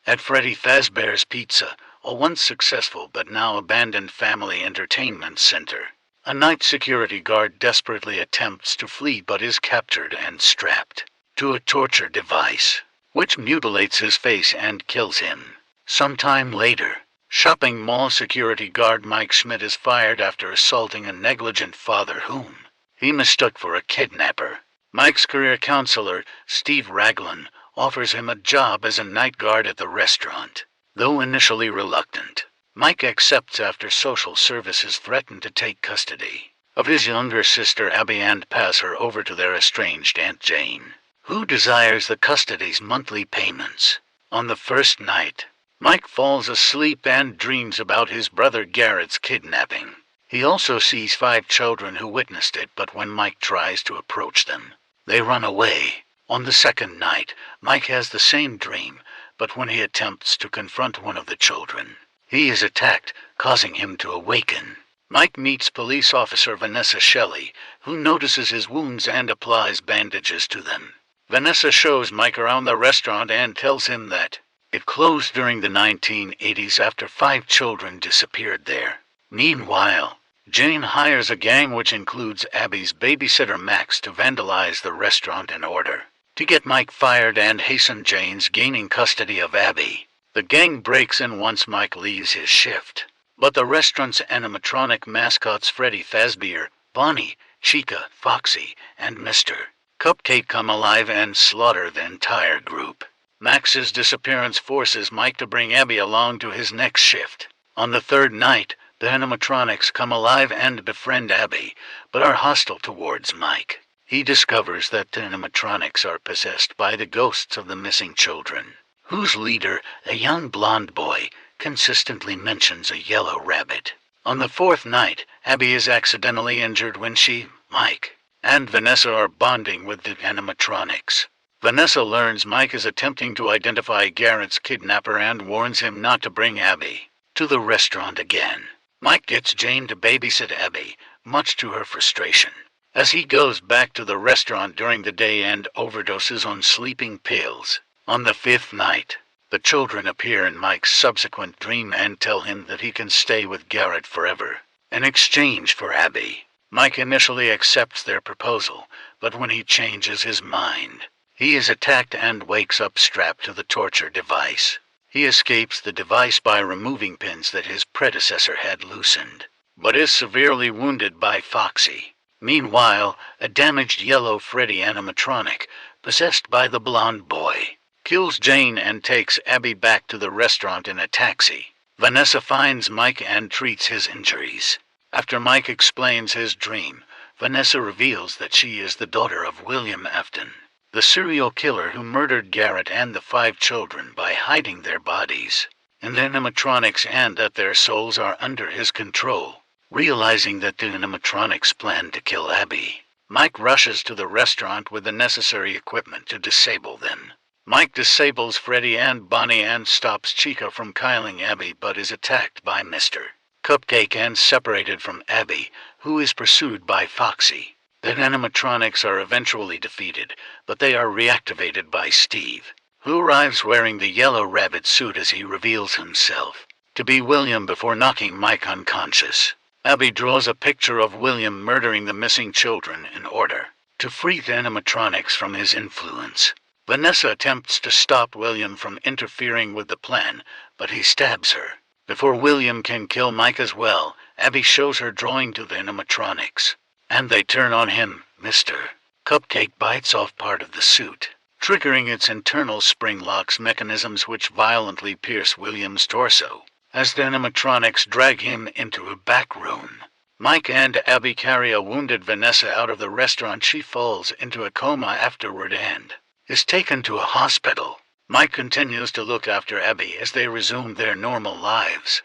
At Freddy Fazbear's Pizza, a once successful but now abandoned family entertainment center, a night security guard desperately attempts to flee but is captured and strapped to a torture device, which mutilates his face and kills him. Sometime later, shopping mall security guard Mike Schmidt is fired after assaulting a negligent father whom he mistook for a kidnapper. Mike's career counselor, Steve Raglan, offers him a job as a night guard at the restaurant. Though initially reluctant, Mike accepts after social services threaten to take custody of his younger sister Abby and pass her over to their estranged Aunt Jane, who desires the custody's monthly payments. On the first night, Mike falls asleep and dreams about his brother Garrett's kidnapping. He also sees 5 children who witnessed it, but when Mike tries to approach them, they run away. On the second night, Mike has the same dream, but when he attempts to confront one of the children, he is attacked, causing him to awaken. Mike meets police officer Vanessa Shelley, who notices his wounds and applies bandages to them. Vanessa shows Mike around the restaurant and tells him that it closed during the 1980s after 5 children disappeared there. Meanwhile, Jane hires a gang which includes Abby's babysitter Max to vandalize the restaurant in order to get Mike fired and hasten Jane's gaining custody of Abby. The gang breaks in once Mike leaves his shift, but the restaurant's animatronic mascots Freddy Fazbear, Bonnie, Chica, Foxy, and Mr. Cupcake come alive and slaughter the entire group. Max's disappearance forces Mike to bring Abby along to his next shift. On the third night, the animatronics come alive and befriend Abby, but are hostile towards Mike. He discovers that the animatronics are possessed by the ghosts of the missing children, whose leader, a young blonde boy, consistently mentions a yellow rabbit. On the fourth night, Abby is accidentally injured when she, Mike, and Vanessa are bonding with the animatronics. Vanessa learns Mike is attempting to identify Garrett's kidnapper and warns him not to bring Abby to the restaurant again. Mike gets Jane to babysit Abby, much to her frustration, as he goes back to the restaurant during the day and overdoses on sleeping pills. On the 5th night, the children appear in Mike's subsequent dream and tell him that he can stay with Garrett forever, in exchange for Abby. Mike initially accepts their proposal, but when he changes his mind, he is attacked and wakes up strapped to the torture device. He escapes the device by removing pins that his predecessor had loosened, but is severely wounded by Foxy. Meanwhile, a damaged yellow Freddy animatronic, possessed by the blonde boy, kills Jane and takes Abby back to the restaurant in a taxi. Vanessa finds Mike and treats his injuries. After Mike explains his dream, Vanessa reveals that she is the daughter of William Afton, the serial killer who murdered Garrett and the 5 children by hiding their bodies in the animatronics and that their souls are under his control. Realizing that the animatronics plan to kill Abby, Mike rushes to the restaurant with the necessary equipment to disable them. Mike disables Freddy and Bonnie and stops Chica from killing Abby but is attacked by Mr. Cupcake and separated from Abby, who is pursued by Foxy. The animatronics are eventually defeated, but they are reactivated by Steve, who arrives wearing the yellow rabbit suit as he reveals himself to be William before knocking Mike unconscious. Abby draws a picture of William murdering the missing children in order to free the animatronics from his influence. Vanessa attempts to stop William from interfering with the plan, but he stabs her. Before William can kill Mike as well, Abby shows her drawing to the animatronics, and they turn on him. Mr. Cupcake bites off part of the suit, triggering its internal spring locks mechanisms which violently pierce William's torso. As the animatronics drag him into a back room, Mike and Abby carry a wounded Vanessa out of the restaurant. She falls into a coma afterward and is taken to a hospital. Mike continues to look after Abby as they resume their normal lives.